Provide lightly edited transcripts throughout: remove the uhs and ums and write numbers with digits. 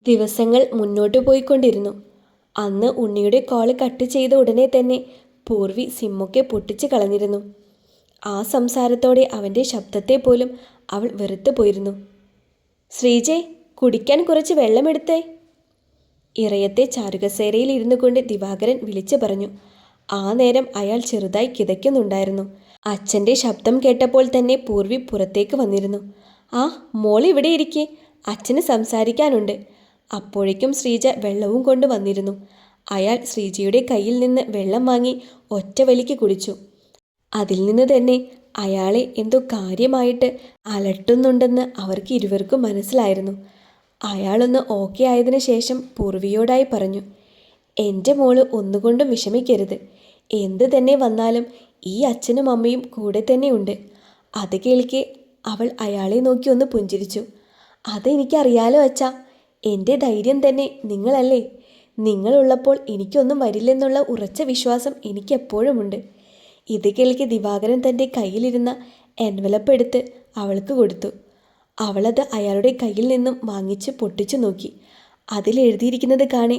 ദിവസങ്ങൾ മുന്നോട്ടു പോയിക്കൊണ്ടിരുന്നു. അന്ന് ഉണ്ണിയുടെ കോള് കട്ട് ചെയ്ത ഉടനെ തന്നെ പൂർവി സിമ്മൊക്കെ പൊട്ടിച്ചു കളഞ്ഞിരുന്നു. ആ സംസാരത്തോടെ അവൻ്റെ ശബ്ദത്തെ പോലും അവൾ വെറുത്തു പോയിരുന്നു. ശ്രീജെ, കുടിക്കാൻ കുറച്ച് വെള്ളമെടുത്തേ. ഇറയത്തെ ചാരുകസേരയിൽ ഇരുന്നു കൊണ്ട് ദിവാകരൻ വിളിച്ചു പറഞ്ഞു. ആ നേരം അയാൾ ചെറുതായി കിതയ്ക്കുന്നുണ്ടായിരുന്നു. അച്ഛൻ്റെ ശബ്ദം കേട്ടപ്പോൾ തന്നെ പൂർവി പുറത്തേക്ക് വന്നിരുന്നു. ആ, മോൾ ഇവിടെ ഇരിക്കേ, അച്ഛന് സംസാരിക്കാനുണ്ട്. അപ്പോഴേക്കും ശ്രീജ വെള്ളവും കൊണ്ട് വന്നിരുന്നു. അയാൾ ശ്രീജയുടെ കയ്യിൽ നിന്ന് വെള്ളം വാങ്ങി ഒറ്റ വലിക്ക് കുടിച്ചു. അതിൽ നിന്ന് തന്നെ അയാളെ എന്തോ കാര്യമായിട്ട് അലട്ടുന്നുണ്ടെന്ന് അവർക്ക് ഇരുവർക്കും മനസ്സിലായിരുന്നു. അയാളൊന്ന് ഓക്കെ ആയതിനു ശേഷം പൂർവിയോടായി പറഞ്ഞു, എൻ്റെ മോള് ഒന്നുകൊണ്ടും വിഷമിക്കരുത്. എന്ത് തന്നെ വന്നാലും ഈ അച്ഛനും അമ്മയും കൂടെ തന്നെയുണ്ട്. അത് കേൾക്കെ അവൾ അയാളെ നോക്കി ഒന്ന് പുഞ്ചിരിച്ചു. അതെനിക്കറിയാലോ അച്ഛാ, എൻ്റെ ധൈര്യം തന്നെ നിങ്ങളല്ലേ. നിങ്ങളുള്ളപ്പോൾ എനിക്കൊന്നും വരില്ലെന്നുള്ള ഉറച്ച വിശ്വാസം എനിക്കെപ്പോഴുമുണ്ട്. ഇത് കേൾക്കെ ദിവാകരൻ തൻ്റെ കയ്യിലിരുന്ന എൻവലപ്പ് എടുത്ത് അവൾക്ക് കൊടുത്തു. അവളത് അയാളുടെ കയ്യിൽ നിന്നും വാങ്ങിച്ച് പൊട്ടിച്ചു നോക്കി. അതിലെഴുതിയിരിക്കുന്നത് കാണെ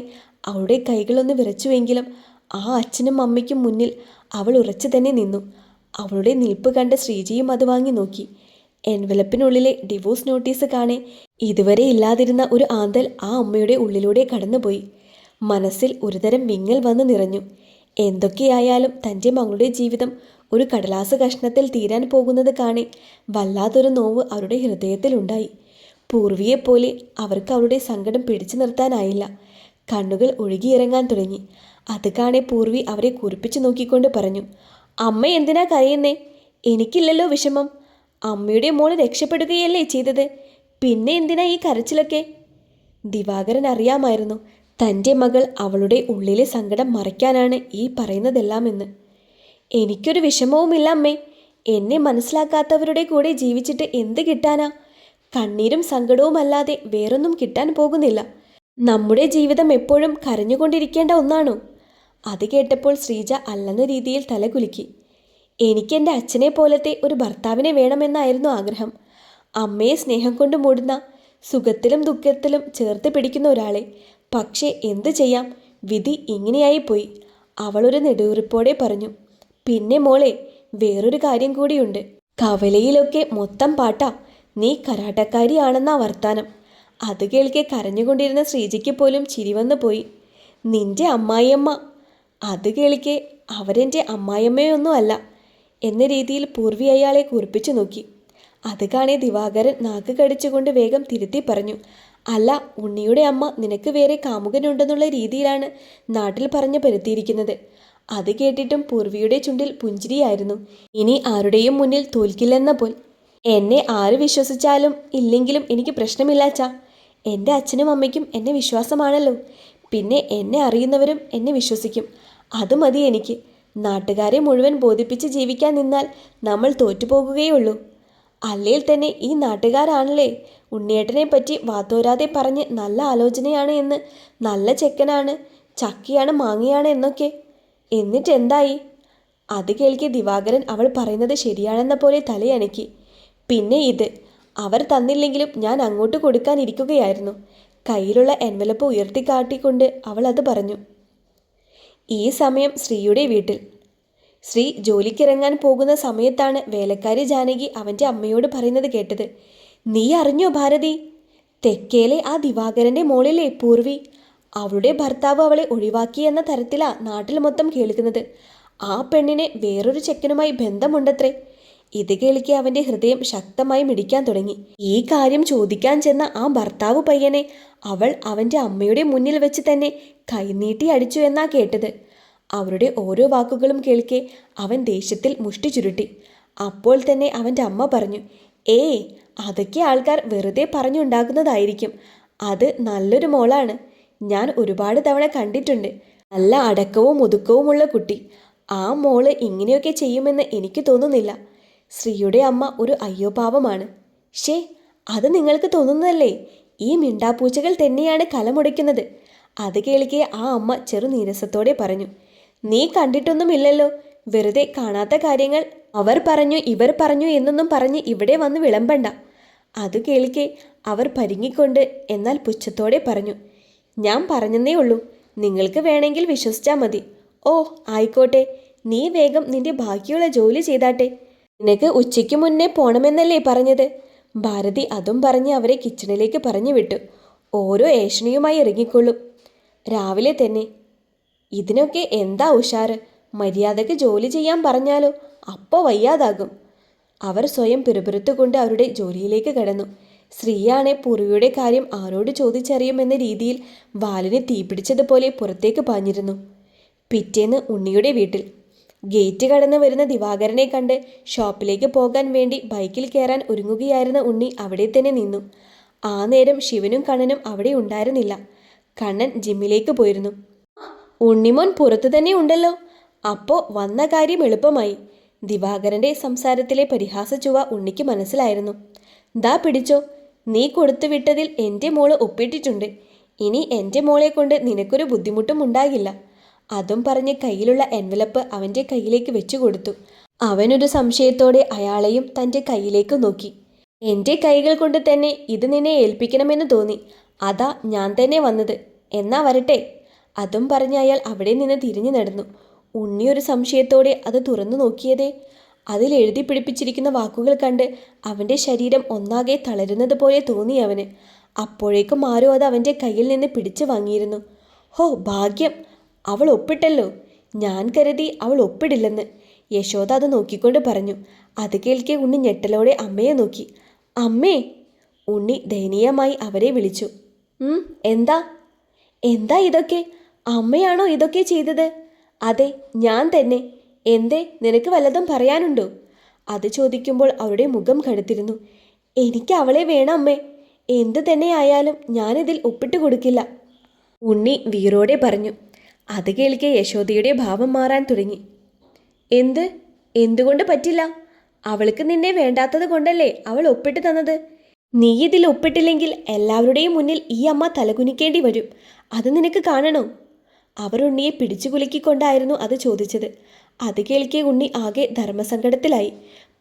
അവളുടെ കൈകളൊന്ന് വിറച്ചുവെങ്കിലും ആ അച്ഛനും അമ്മയ്ക്കും മുന്നിൽ അവൾ ഉറച്ചു തന്നെ നിന്നു. അവളുടെ നിൽപ്പ് കണ്ട ശ്രീജയും അത് വാങ്ങി നോക്കി. എൻവലപ്പിനുള്ളിലെ ഡിവോഴ്സ് നോട്ടീസ് കാണെ ഇതുവരെ ഇല്ലാതിരുന്ന ഒരു ആന്തൽ ആ അമ്മയുടെ ഉള്ളിലൂടെ കടന്നുപോയി. മനസ്സിൽ ഒരുതരം വിങ്ങൽ വന്ന് നിറഞ്ഞു. എന്തൊക്കെയായാലും തൻ്റെ മകളുടെ ജീവിതം ഒരു കടലാസ് കഷ്ണത്തിൽ തീരാൻ പോകുന്നത് കാണെ വല്ലാത്തൊരു നോവ് അവരുടെ ഹൃദയത്തിലുണ്ടായി. പൂർവിയെപ്പോലെ അവർക്ക് അവരുടെ സങ്കടം പിടിച്ചു നിർത്താനായില്ല. കണ്ണുകൾ ഒഴുകിയിറങ്ങാൻ തുടങ്ങി. അത് കാണെ പൂർവി അവരെ കുറിപ്പിച്ചു നോക്കിക്കൊണ്ട് പറഞ്ഞു, അമ്മ എന്തിനാ കരയുന്നേ? എനിക്കില്ലല്ലോ വിഷമം. അമ്മയുടെ മോള് രക്ഷപ്പെടുകയല്ലേ ചെയ്തത്. പിന്നെ എന്തിനാ ഈ കരച്ചിലൊക്കെ? ദിവാകരൻ അറിയാമായിരുന്നു തൻ്റെ മകൾ അവളുടെ ഉള്ളിലെ സങ്കടം മറയ്ക്കാനാണ് ഈ പറയുന്നതെല്ലാമെന്ന്. എനിക്കൊരു വിഷമവുമില്ല അമ്മേ. എന്നെ മനസ്സിലാക്കാത്തവരുടെ കൂടെ ജീവിച്ചിട്ട് എന്ത് കിട്ടാനാ? കണ്ണീരും സങ്കടവും അല്ലാതെ വേറൊന്നും കിട്ടാൻ പോകുന്നില്ല. നമ്മുടെ ജീവിതം എപ്പോഴും കരഞ്ഞുകൊണ്ടിരിക്കേണ്ട ഒന്നാണോ? അത് കേട്ടപ്പോൾ ശ്രീജ അല്ലെന്ന രീതിയിൽ തലകുലുക്കി. എനിക്കെൻ്റെ അച്ഛനെ പോലത്തെ ഒരു ഭർത്താവിനെ വേണമെന്നായിരുന്നു ആഗ്രഹം. അമ്മയെ സ്നേഹം കൊണ്ട് മൂടുന്ന, സുഖത്തിലും ദുഃഖത്തിലും ചേർത്ത് പിടിക്കുന്ന ഒരാളെ. പക്ഷേ എന്തു ചെയ്യാം, വിധി ഇങ്ങനെയായിപ്പോയി. അവളൊരു നെടുവീർപ്പോടെ പറഞ്ഞു. പിന്നെ മോളെ, വേറൊരു കാര്യം കൂടിയുണ്ട്. കവലയിലൊക്കെ മൊത്തം പാട്ടാ. നീ കരാട്ടക്കാരിയാണെന്നാ വർത്താനം. അത് കേൾക്കെ കരഞ്ഞുകൊണ്ടിരുന്ന ശ്രീജയ്ക്ക് പോലും ചിരി വന്നു പോയി. നിന്റെ അമ്മായിയമ്മ. അത് കേൾക്കെ അവരെൻ്റെ അമ്മായിയമ്മയൊന്നും അല്ല എന്ന രീതിയിൽ പൂർവി അയാളെ കുറിപ്പിച്ചു നോക്കി. അത് കാണെ ദിവാകരൻ നാക്ക് കടിച്ചുകൊണ്ട് വേഗം തിരുത്തി പറഞ്ഞു, അല്ല, ഉണ്ണിയുടെ അമ്മ നിനക്ക് വേറെ കാമുകനുണ്ടെന്നുള്ള രീതിയിലാണ് നാട്ടിൽ പറഞ്ഞു പരത്തിയിരിക്കുന്നത്. അത് കേട്ടിട്ടും പൂർവിയുടെ ചുണ്ടിൽ പുഞ്ചിരിയായിരുന്നു. ഇനി ആരുടെയും മുന്നിൽ തോൽക്കില്ലെന്ന പോൽ. എന്നെ ആര് വിശ്വസിച്ചാലും ഇല്ലെങ്കിലും എനിക്ക് പ്രശ്നമില്ലാച്ചാ. എൻ്റെ അച്ഛനും അമ്മയ്ക്കും എന്നെ വിശ്വാസമാണല്ലോ. പിന്നെ എന്നെ അറിയുന്നവരും എന്നെ വിശ്വസിക്കും. അത് മതി എനിക്ക്. നാട്ടുകാരെ മുഴുവൻ ബോധിപ്പിച്ച് ജീവിക്കാൻ നിന്നാൽ നമ്മൾ തോറ്റുപോകുകയുള്ളൂ. അല്ലെങ്കിൽ തന്നെ ഈ നാട്ടുകാരാണല്ലേ ഉണ്ണിയേട്ടനെ പറ്റി വാത്തോരാതെ പറഞ്ഞ് നല്ല ആലോചനയാണ് എന്ന്, നല്ല ചെക്കനാണ്, ചക്കിയാണ്, മാങ്ങയാണ് എന്നൊക്കെ. എന്നിട്ടെന്തായി? അത് കേൾക്കി ദിവാകരൻ അവൾ പറയുന്നത് ശരിയാണെന്ന പോലെ തലയനക്കി. പിന്നെ ഇത് അവർ തന്നില്ലെങ്കിലും ഞാൻ അങ്ങോട്ട് കൊടുക്കാനിരിക്കുകയായിരുന്നു. കയ്യിലുള്ള എൻവലപ്പ് ഉയർത്തിക്കാട്ടിക്കൊണ്ട് അവൾ അത് പറഞ്ഞു. ഈ സമയം ശ്രീയുടെ വീട്ടിൽ. ശ്രീ ജോലിക്കിറങ്ങാൻ പോകുന്ന സമയത്താണ് വേലക്കാരി ജാനകി അവൻ്റെ അമ്മയോട് പറയുന്നത് കേട്ടത്. നീ അറിഞ്ഞോ ഭാരതി? തെക്കേലെ ആ ദിവാകരൻ്റെ മോളിലെ പൂർവി, അവളുടെ ഭർത്താവ് അവളെ ഒഴിവാക്കിയെന്ന തരത്തിലാ നാട്ടിൽ മൊത്തം കേൾക്കുന്നത്. ആ പെണ്ണിന് വേറൊരു ചെക്കനുമായി ബന്ധമുണ്ടത്രേ. ഇത് കേൾക്കെ അവൻ്റെ ഹൃദയം ശക്തമായി മിടിക്കാൻ തുടങ്ങി. ഈ കാര്യം ചോദിക്കാൻ ചെന്ന ആ ഭർത്താവ് പയ്യനെ അവൾ അവൻ്റെ അമ്മയുടെ മുന്നിൽ വെച്ച് തന്നെ കൈനീട്ടി അടിച്ചു എന്നാ കേട്ടത്. അവരുടെ ഓരോ വാക്കുകളും കേൾക്കെ അവൻ ദേഷ്യത്തിൽ മുഷ്ടി ചുരുട്ടി. അപ്പോൾ തന്നെ അവൻ്റെ അമ്മ പറഞ്ഞു, ഏയ്, അതൊക്കെ ആൾക്കാർ വെറുതെ പറഞ്ഞുണ്ടാക്കുന്നതായിരിക്കും. അത് നല്ലൊരു മോളാണ്. ഞാൻ ഒരുപാട് തവണ കണ്ടിട്ടുണ്ട്. നല്ല അടക്കവും ഒതുക്കവുമുള്ള കുട്ടി. ആ മോള് ഇങ്ങനെയൊക്കെ ചെയ്യുമെന്ന് എനിക്ക് തോന്നുന്നില്ല. ശ്രീയുടെ അമ്മ ഒരു അയ്യോ പാവമാണ്. ഷേ, അത് നിങ്ങൾക്ക് തോന്നുന്നതല്ലേ? ഈ മിണ്ടാപ്പൂച്ചകൾ തന്നെയാണ് കലമുടയ്ക്കുന്നത്. അത് കേൾക്കെ ആ അമ്മ ചെറു നീരസത്തോടെ പറഞ്ഞു. നീ കണ്ടിട്ടൊന്നുമില്ലല്ലോ. വെറുതെ കാണാത്ത കാര്യങ്ങൾ അവർ പറഞ്ഞു ഇവർ പറഞ്ഞു എന്നൊന്നും പറഞ്ഞ് ഇവിടെ വന്ന് വിളമ്പണ്ട. അത് കേൾക്കെ അവർ പരിങ്ങിക്കൊണ്ട് എന്നാൽ പുച്ഛത്തോടെ പറഞ്ഞു, ഞാൻ പറഞ്ഞെന്നേ ഉള്ളൂ, നിങ്ങൾക്ക് വേണമെങ്കിൽ വിശ്വസിച്ചാൽ മതി. ഓ ആയിക്കോട്ടെ, നീ വേഗം നിന്റെ ബാക്കിയുള്ള ജോലി ചെയ്താട്ടെ. നിനക്ക് ഉച്ചയ്ക്ക് മുന്നേ പോണമെന്നല്ലേ പറഞ്ഞത്? ഭാരതി അതും പറഞ്ഞ് അവരെ കിച്ചണിലേക്ക് പറഞ്ഞു വിട്ടു. ഓരോ ഏഷണിയുമായി ഇറങ്ങിക്കൊള്ളും രാവിലെ തന്നെ. ഇതിനൊക്കെ എന്താ ഉഷാറ്? മര്യാദയ്ക്ക് ജോലി ചെയ്യാൻ പറഞ്ഞാലോ അപ്പോൾ വയ്യാതാകും. അവർ സ്വയം പിറുപിറുത്തുകൊണ്ട് അവരുടെ ജോലിയിലേക്ക് കടന്നു. ശ്രീയാണെ പൂർവിയുടെ കാര്യം ആരോട് ചോദിച്ചറിയുമെന്ന രീതിയിൽ വാലിന് തീപിടിച്ചതുപോലെ പുറത്തേക്ക് പാഞ്ഞിരുന്നു. പിറ്റേന്ന് ഉണ്ണിയുടെ വീട്ടിൽ ഗേറ്റ് കടന്ന് വരുന്ന ദിവാകരനെ കണ്ട് ഷോപ്പിലേക്ക് പോകാൻ വേണ്ടി ബൈക്കിൽ കയറാൻ ഒരുങ്ങുകയായിരുന്ന ഉണ്ണി അവിടെ തന്നെ നിന്നു. ആ നേരം ശിവനും കണ്ണനും അവിടെ ഉണ്ടായിരുന്നില്ല. കണ്ണൻ ജിമ്മിലേക്ക് പോയിരുന്നു. ഉണ്ണിമോൻ പുറത്തു തന്നെ ഉണ്ടല്ലോ, അപ്പോൾ വന്ന കാര്യം എളുപ്പമായി. ദിവാകരൻ്റെ സംസാരത്തിലെ പരിഹാസ ചുവ ഉണ്ണിക്ക് മനസ്സിലായിരുന്നു. ദാ പിടിച്ചോ, നീ കൊടുത്തു വിട്ടതിൽ എൻ്റെ മോള് ഒപ്പിട്ടിട്ടുണ്ട്. ഇനി എൻ്റെ മോളെ കൊണ്ട് നിനക്കൊരു ബുദ്ധിമുട്ടും ഉണ്ടാകില്ല. അതും പറഞ്ഞ് കയ്യിലുള്ള എൻവലപ്പ് അവൻ്റെ കയ്യിലേക്ക് വെച്ചു കൊടുത്തു. അവനൊരു സംശയത്തോടെ അയാളെയും തൻ്റെ കയ്യിലേക്ക് നോക്കി. എൻ്റെ കൈകൾ കൊണ്ട് തന്നെ ഇത് നിന്നെ ഏൽപ്പിക്കണമെന്ന് തോന്നി, അതാ ഞാൻ തന്നെ വന്നത്. എന്നാ വരട്ടെ. അതും പറഞ്ഞ് അയാൾ അവിടെ നിന്ന് തിരിഞ്ഞു നടന്നു. ഉണ്ണി ഒരു സംശയത്തോടെ അത് തുറന്നു നോക്കിയതേ. അതിൽ എഴുതി പിടിപ്പിച്ചിരിക്കുന്ന വാക്കുകൾ കണ്ട് അവൻ്റെ ശരീരം ഒന്നാകെ തളരുന്നത് പോലെ തോന്നി അവന്. അപ്പോഴേക്കും ആരോ അത് അവൻ്റെ കയ്യിൽ നിന്ന് പിടിച്ചു വാങ്ങിയിരുന്നു. ഹോ ഭാഗ്യം, അവൾ ഒപ്പിട്ടല്ലോ. ഞാൻ കരുതി അവൾ ഒപ്പിടില്ലെന്ന്. യശോദ അത് നോക്കിക്കൊണ്ട് പറഞ്ഞു. അത് കേൾക്കെ ഉണ്ണി ഞെട്ടലോടെ അമ്മയെ നോക്കി. അമ്മേ! ഉണ്ണി ദയനീയമായി അവരെ വിളിച്ചു. എന്താ എന്താ ഇതൊക്കെ? അമ്മയാണോ ഇതൊക്കെ ചെയ്തത്? അതെ, ഞാൻ തന്നെ. എന്തേ, നിനക്ക് വല്ലതും പറയാനുണ്ടോ? അത് ചോദിക്കുമ്പോൾ അവരുടെ മുഖം കടുത്തിരുന്നു. എനിക്ക് അവളെ വേണം അമ്മേ. എന്തു തന്നെ ആയാലും ഞാനിതിൽ ഒപ്പിട്ട് കൊടുക്കില്ല, ഉണ്ണി വീറോടെ പറഞ്ഞു. അത് കേൾക്കെ യശോദയുടെ ഭാവം മാറാൻ തുടങ്ങി. എന്തുകൊണ്ട് പറ്റില്ല? അവൾക്ക് നിന്നെ വേണ്ടാത്തത് കൊണ്ടല്ലേ അവൾ ഒപ്പിട്ട് തന്നത്. നീ ഇതിൽ ഒപ്പിട്ടില്ലെങ്കിൽ എല്ലാവരുടെയും മുന്നിൽ ഈ അമ്മ തലകുനിക്കേണ്ടി വരും. അത് നിനക്ക് കാണണോ? അവർ ഉണ്ണിയെ പിടിച്ചു കുലുക്കിക്കൊണ്ടായിരുന്നു അത് ചോദിച്ചത്. അത് കേൾക്കെ ഉണ്ണി ആകെ ധർമ്മസങ്കടത്തിലായി.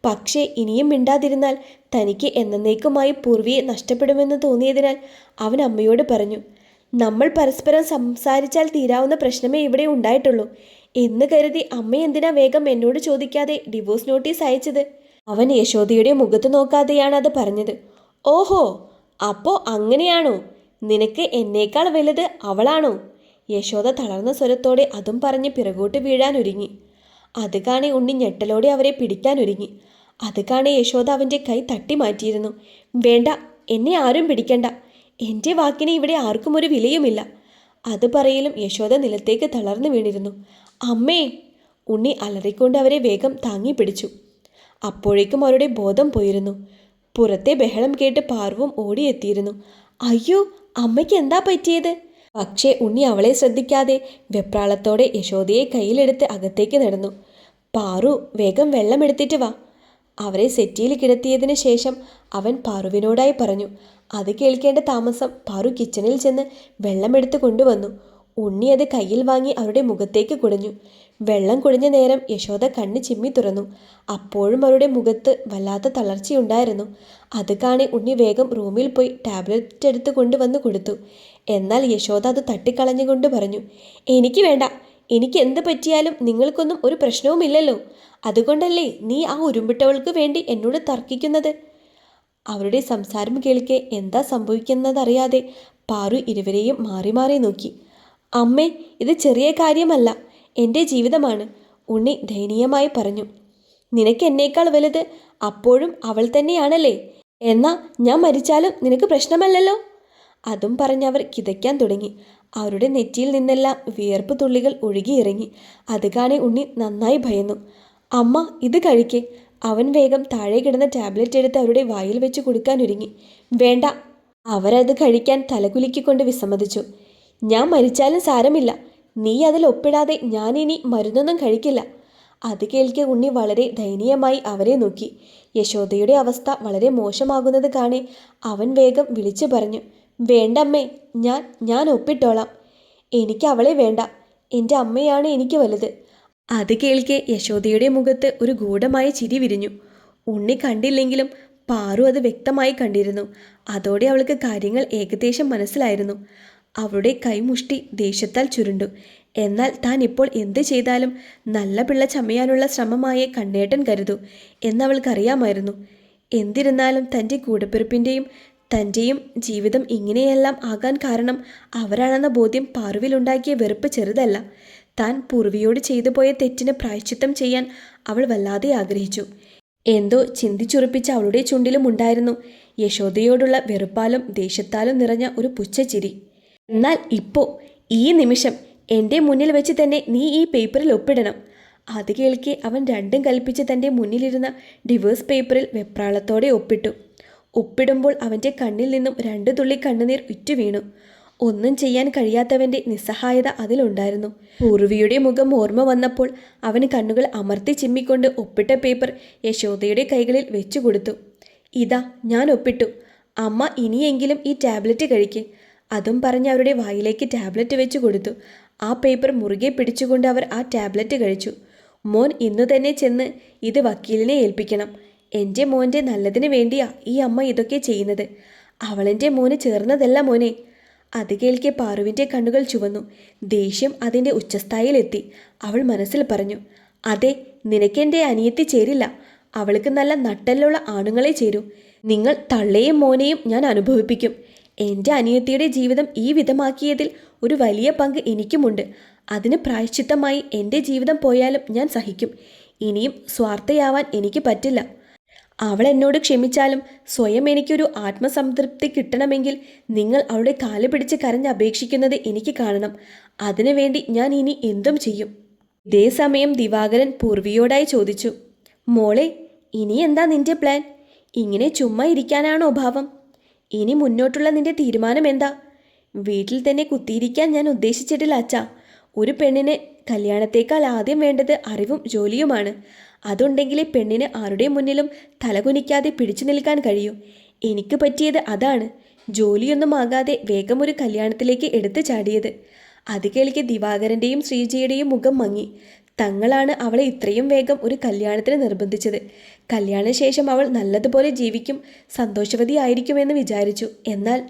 പക്ഷേ ഇനിയും മിണ്ടാതിരുന്നാൽ തനിക്ക് എന്നേക്കുമായി പൂർവിയെ നഷ്ടപ്പെടുമെന്ന് തോന്നിയതിനാൽ അവൻ അമ്മയോട് പറഞ്ഞു, നമ്മൾ പരസ്പരം സംസാരിച്ചാൽ തീരാവുന്ന പ്രശ്നമേ ഇവിടെ ഉണ്ടായിട്ടുള്ളൂ എന്ന് കരുതി അമ്മ എന്തിനാ വേഗം എന്നോട് ചോദിക്കാതെ ഡിവോഴ്സ് നോട്ടീസ് അയച്ചത്? അവൻ യശോദയുടെ മുഖത്ത് നോക്കാതെയാണ് അത് പറഞ്ഞത്. ഓഹോ, അപ്പോൾ അങ്ങനെയാണോ? നിനക്ക് എന്നേക്കാൾ വലുത് അവളാണോ? യശോദ തളർന്ന സ്വരത്തോടെ അതും പറഞ്ഞ് പിറകോട്ട് വീഴാൻ ഒരുങ്ങി. അത് കാണെ ഉണ്ണി ഞെട്ടലോടെ അവരെ പിടിക്കാൻ ഒരുങ്ങി. അത് കാണെ യശോദ അവൻ്റെ കൈ തട്ടി മാറ്റിയിരുന്നു. വേണ്ട, എന്നെ ആരും പിടിക്കണ്ട. എൻ്റെ വാക്കിന് ഇവിടെ ആർക്കും ഒരു വിലയുമില്ല. അത് പറയലും യശോദ നിലത്തേക്ക് തളർന്നു വീണിരുന്നു. അമ്മേ! ഉണ്ണി അലറിക്കൊണ്ട് അവരെ വേഗം താങ്ങി പിടിച്ചു. അപ്പോഴേക്കും അവരുടെ ബോധം പോയിരുന്നു. പുറത്തെ ബഹളം കേട്ട് പാർവും ഓടിയെത്തിയിരുന്നു. അയ്യോ, അമ്മയ്ക്ക് എന്താ പറ്റിയത്? പക്ഷേ ഉണ്ണി അവളെ ശ്രദ്ധിക്കാതെ വെപ്രാളത്തോടെ യശോദയെ കയ്യിലെടുത്ത് അകത്തേക്ക് നടന്നു. പാറു, വേഗം വെള്ളമെടുത്തിട്ട് വാ. അവരെ സെറ്റിയിൽ കിടത്തിയതിന് ശേഷം അവൻ പാറുവിനോടായി പറഞ്ഞു. അത് കേൾക്കേണ്ട താമസം പാറു കിച്ചണിൽ ചെന്ന് വെള്ളമെടുത്ത് കൊണ്ടുവന്നു. ഉണ്ണി അത് കയ്യിൽ വാങ്ങി അവരുടെ മുഖത്തേക്ക് കുടഞ്ഞു. വെള്ളം കുടിഞ്ഞ നേരം യശോദ കണ്ണ് ചിമ്മി തുറന്നു. അപ്പോഴും അവരുടെ മുഖത്ത് വല്ലാത്ത തളർച്ചയുണ്ടായിരുന്നു. അത് കാണി ഉണ്ണി വേഗം റൂമിൽ പോയി ടാബ്ലറ്റ് എടുത്ത് കൊണ്ടുവന്ന് കൊടുത്തു. എന്നാൽ യശോദ അത് തട്ടിക്കളഞ്ഞുകൊണ്ട് പറഞ്ഞു, എനിക്ക് വേണ്ട. എനിക്ക് എന്ത് പറ്റിയാലും നിങ്ങൾക്കൊന്നും ഒരു പ്രശ്നവുമില്ലല്ലോ. അതുകൊണ്ടല്ലേ നീ ആ ഉരുമ്പിട്ടവൾക്ക് വേണ്ടി എന്നോട് തർക്കിക്കുന്നത്? അവരുടെ സംസാരം കേൾക്കെ എന്താ സംഭവിക്കുന്നതറിയാതെ പാറു ഇരുവരെയും മാറി മാറി നോക്കി. അമ്മേ, ഇത് ചെറിയ കാര്യമല്ല, എൻ്റെ ജീവിതമാണ്, ഉണ്ണി ദയനീയമായി പറഞ്ഞു. നിനക്ക് എന്നേക്കാൾ വലുത് അപ്പോഴും അവൾ തന്നെയാണല്ലേ. എന്നാ ഞാൻ മരിച്ചാലും നിനക്ക് പ്രശ്നമല്ലല്ലോ. അതും പറഞ്ഞവർ കിതയ്ക്കാൻ തുടങ്ങി. അവരുടെ നെറ്റിയിൽ നിന്നെല്ലാം വിയർപ്പ് തുള്ളികൾ ഒഴുകിയിറങ്ങി. അത് കാണെ ഉണ്ണി നന്നായി ഭയന്നു. അമ്മ, ഇത് കഴിക്കേ. അവൻ വേഗം താഴെ കിടന്ന ടാബ്ലറ്റ് എടുത്ത് അവരുടെ വായിൽ വെച്ച് കൊടുക്കാനൊരുങ്ങി. വേണ്ട. അവരത് കഴിക്കാൻ തലകുലുക്കിക്കൊണ്ട് വിസമ്മതിച്ചു. ഞാൻ മരിച്ചാലും സാരമില്ല, നീ അതിൽ ഒപ്പിടാതെ ഞാനിനി മരുന്നൊന്നും കഴിക്കില്ല. അത് കേൾക്കെ ഉണ്ണി വളരെ ദയനീയമായി അവരെ നോക്കി. യശോദയുടെ അവസ്ഥ വളരെ മോശമാകുന്നത് കാണെ അവൻ വേഗം വിളിച്ചു പറഞ്ഞു. വേണ്ടമ്മേ, ഞാൻ ഒപ്പിട്ടോളാം. എനിക്ക് അവളെ വേണ്ട. എൻ്റെ അമ്മയാണ് എനിക്ക് വലുത്. അത് കേൾക്കെ യശോദയുടെ മുഖത്ത് ഒരു ഗൂഢമായ ചിരി വിരിഞ്ഞു. ഉണ്ണി കണ്ടില്ലെങ്കിലും പാറു അത് വ്യക്തമായി കണ്ടിരുന്നു. അതോടെ അവൾക്ക് കാര്യങ്ങൾ ഏകദേശം മനസ്സിലായിരുന്നു. അവളുടെ കൈമുഷ്ടി ദേഷ്യത്താൽ ചുരുണ്ടു. എന്നാൽ താൻ ഇപ്പോൾ എന്ത് ചെയ്താലും നല്ല പിള്ള ചമയാനുള്ള ശ്രമമായേ കണ്ണേട്ടൻ കരുതൂ എന്നവൾക്കറിയാമായിരുന്നു. എന്തിരുന്നാലും തൻ്റെ കൂടപ്പിറപ്പിൻ്റെയും തൻ്റെയും ജീവിതം ഇങ്ങനെയെല്ലാം ആകാൻ കാരണം അവരാണെന്ന ബോധ്യം പാറുവിലുണ്ടാക്കിയ വെറുപ്പ് ചെറുതല്ല. താൻ പൂർവിയോട് ചെയ്തു പോയ തെറ്റിന് പ്രായശ്ചിത്തം ചെയ്യാൻ അവൾ വല്ലാതെ ആഗ്രഹിച്ചു. എന്തോ ചിന്തിച്ചുറപ്പിച്ച അവളുടെ ചുണ്ടിലും ഉണ്ടായിരുന്നു യശോദയോടുള്ള വെറുപ്പാലും ദേഷ്യത്താലും നിറഞ്ഞ ഒരു പുച്ഛച്ചിരി. എന്നാൽ ഇപ്പോൾ ഈ നിമിഷം എൻ്റെ മുന്നിൽ വെച്ച് തന്നെ നീ ഈ പേപ്പറിൽ ഒപ്പിടണം. അത് കേൾക്കെ അവൻ രണ്ടും കൽപ്പിച്ച് തൻ്റെ മുന്നിലിരുന്ന ഡിവോഴ്സ് പേപ്പറിൽ വെപ്രാളത്തോടെ ഒപ്പിട്ടു. ഒപ്പിടുമ്പോൾ അവൻ്റെ കണ്ണിൽ നിന്നും 2 തുള്ളി കണ്ണുനീർ ഉറ്റു വീണു. ഒന്നും ചെയ്യാൻ കഴിയാത്തവൻ്റെ നിസ്സഹായത അതിലുണ്ടായിരുന്നു. പൂർവിയുടെ മുഖം ഓർമ്മ വന്നപ്പോൾ അവന് കണ്ണുകൾ അമർത്തി ചിമ്മിക്കൊണ്ട് ഒപ്പിട്ട പേപ്പർ യശോദയുടെ കൈകളിൽ വെച്ചു കൊടുത്തു. ഇതാ ഞാൻ ഒപ്പിട്ടു. അമ്മ ഇനിയെങ്കിലും ഈ ടാബ്ലറ്റ് കഴിക്ക്. അതും പറഞ്ഞ് അവരുടെ വായിലേക്ക് ടാബ്ലറ്റ് വെച്ചു കൊടുത്തു. ആ പേപ്പർ മുറുകെ പിടിച്ചുകൊണ്ട് അവർ ആ ടാബ്ലറ്റ് കഴിച്ചു. മോൻ ഇന്നു തന്നെ ചെന്ന് ഇത് വക്കീലിനെ ഏൽപ്പിക്കണം. എൻ്റെ മോൻ്റെ നല്ലതിന് വേണ്ടിയാ ഈ അമ്മ ഇതൊക്കെ ചെയ്യുന്നത്. അവളെൻ്റെ മോന് ചേർന്നതല്ല മോനെ. അത് കേൾക്കെ പാറുവിൻ്റെ കണ്ണുകൾ ചുവന്നു. ദേഷ്യം അതിൻ്റെ ഉച്ചസ്ഥായിലെത്തി. അവൾ മനസ്സിൽ പറഞ്ഞു, അതെ, നിനക്കെൻ്റെ അനിയത്തി ചേരില്ല. അവൾക്ക് നല്ല നട്ടലുള്ള ആണുങ്ങളെ ചേരൂ. നിങ്ങൾ തള്ളയും മോനെയും ഞാൻ അനുഭവിപ്പിക്കും. എൻ്റെ അനിയത്തിയുടെ ജീവിതം ഈ വിധമാക്കിയതിൽ ഒരു വലിയ പങ്ക് എനിക്കുമുണ്ട്. അതിന് പ്രായശ്ചിത്തമായി എൻ്റെ ജീവിതം പോയാലും ഞാൻ സഹിക്കും. ഇനിയും സ്വാർത്ഥയാവാൻ എനിക്ക് പറ്റില്ല. അവൾ എന്നോട് ക്ഷമിച്ചാലും സ്വയം എനിക്കൊരു ആത്മസംതൃപ്തി കിട്ടണമെങ്കിൽ നിങ്ങൾ അവളുടെ കാല് പിടിച്ച് കരഞ്ഞ് അപേക്ഷിക്കുന്നത് എനിക്ക് കാണണം. അതിനുവേണ്ടി ഞാൻ ഇനി എന്തും ചെയ്യും. ഇതേ സമയം ദിവാകരൻ പൂർവിയോടായി ചോദിച്ചു, മോളെ, ഇനി എന്താ നിന്റെ പ്ലാൻ? ഇങ്ങനെ ചുമ്മാ ഇരിക്കാനാണോ ഭാവം? ഇനി മുന്നോട്ടുള്ള നിന്റെ തീരുമാനം എന്താ? വീട്ടിൽ തന്നെ കുത്തിയിരിക്കാൻ ഞാൻ ഉദ്ദേശിച്ചിട്ടില്ല അച്ഛാ. ഒരു പെണ്ണിന് കല്യാണത്തേക്കാൾ ആദ്യം വേണ്ടത് അറിവും ജോലിയുമാണ്. അതുണ്ടെങ്കിലേ പെണ്ണിന് ആരുടെ മുന്നിലും തലകുനിക്കാതെ പിടിച്ചു നിൽക്കാൻ കഴിയൂ. എനിക്ക് പറ്റിയത് അതാണ്. ജോലിയൊന്നും ആകാതെ വേഗം ഒരു കല്യാണത്തിലേക്ക് എടുത്തു ചാടിയത്. അത് കേൾക്കെ ദിവാകരൻ്റെയും ശ്രീജയുടെയും മുഖം മങ്ങി. തങ്ങളാണ് അവളെ ഇത്രയും വേഗം ഒരു കല്യാണത്തിന് നിർബന്ധിച്ചത്. കല്യാണശേഷം അവൾ നല്ലതുപോലെ ജീവിക്കും, സന്തോഷവതിയായിരിക്കുമെന്ന് വിചാരിച്ചു. എന്നാൽ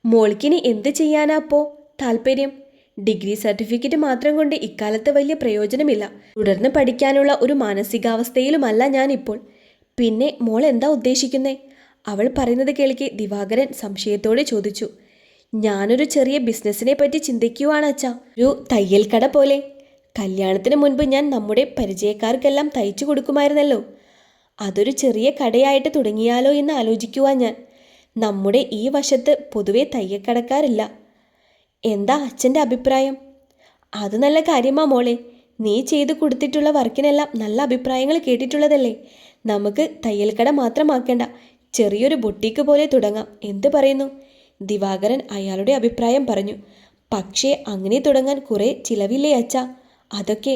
മോൾക്കിനി എന്ത് ചെയ്യാനാ അപ്പോൾ താല്പര്യം? ഡിഗ്രി സർട്ടിഫിക്കറ്റ് മാത്രം കൊണ്ട് ഇക്കാലത്ത് വലിയ പ്രയോജനമില്ല. തുടർന്ന് പഠിക്കാനുള്ള ഒരു മാനസികാവസ്ഥയിലുമല്ല ഞാനിപ്പോൾ. പിന്നെ മോൾ എന്താ ഉദ്ദേശിക്കുന്നേ? അവൾ പറയുന്നത് കേൾക്കെ ദിവാകരൻ സംശയത്തോടെ ചോദിച്ചു. ഞാനൊരു ചെറിയ ബിസിനസ്സിനെ പറ്റി ചിന്തിക്കുവാണ് അച്ഛാ. ഒരു തയ്യൽ കട പോലെ. കല്യാണത്തിന് മുൻപ് ഞാൻ നമ്മുടെ പരിചയക്കാർക്കെല്ലാം തയ്ച്ചു കൊടുക്കുമായിരുന്നല്ലോ. അതൊരു ചെറിയ കടയായിട്ട് തുടങ്ങിയാലോ എന്ന് ആലോചിക്കുവാൻ ഞാൻ. നമ്മുടെ ഈ വശത്ത് പൊതുവെ തയ്യൽക്കടക്കാരില്ല. എന്താ അച്ഛൻ്റെ അഭിപ്രായം? അത് നല്ല കാര്യമാ മോളെ. നീ ചെയ്തു കൊടുത്തിട്ടുള്ള വർക്കിനെല്ലാം നല്ല അഭിപ്രായങ്ങൾ കേട്ടിട്ടുള്ളതല്ലേ. നമുക്ക് തയ്യൽക്കട മാത്രമാക്കേണ്ട, ചെറിയൊരു ബൊട്ടീക്ക് പോലെ തുടങ്ങാം. എന്ത് പറയുന്നു? ദിവാകരൻ അയാളുടെ അഭിപ്രായം പറഞ്ഞു. പക്ഷേ അങ്ങനെ തുടങ്ങാൻ കുറേ ചിലവില്ലേ അച്ഛാ? അതൊക്കെ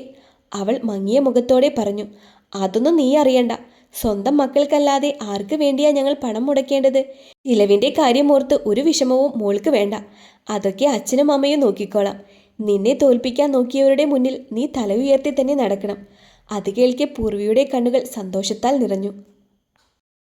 അവൾ മങ്ങിയ മുഖത്തോടെ പറഞ്ഞു. അതൊന്നും നീ അറിയണ്ട. സ്വന്തം മക്കൾക്കല്ലാതെ ആർക്ക് വേണ്ടിയാ ഞങ്ങൾ പണം മുടക്കേണ്ടത്? ചിലവിൻ്റെ കാര്യം ഓർത്ത് ഒരു വിഷമവും മോൾക്ക് വേണ്ട. അതൊക്കെ അച്ഛനും അമ്മയും നോക്കിക്കോളാം. നിന്നെ തോൽപ്പിക്കാൻ നോക്കിയവരുടെ മുന്നിൽ നീ തല ഉയർത്തി തന്നെ നടക്കണം. അത് കേൾക്കെ പൂർവിയുടെ കണ്ണുകൾ സന്തോഷത്താൽ നിറഞ്ഞു.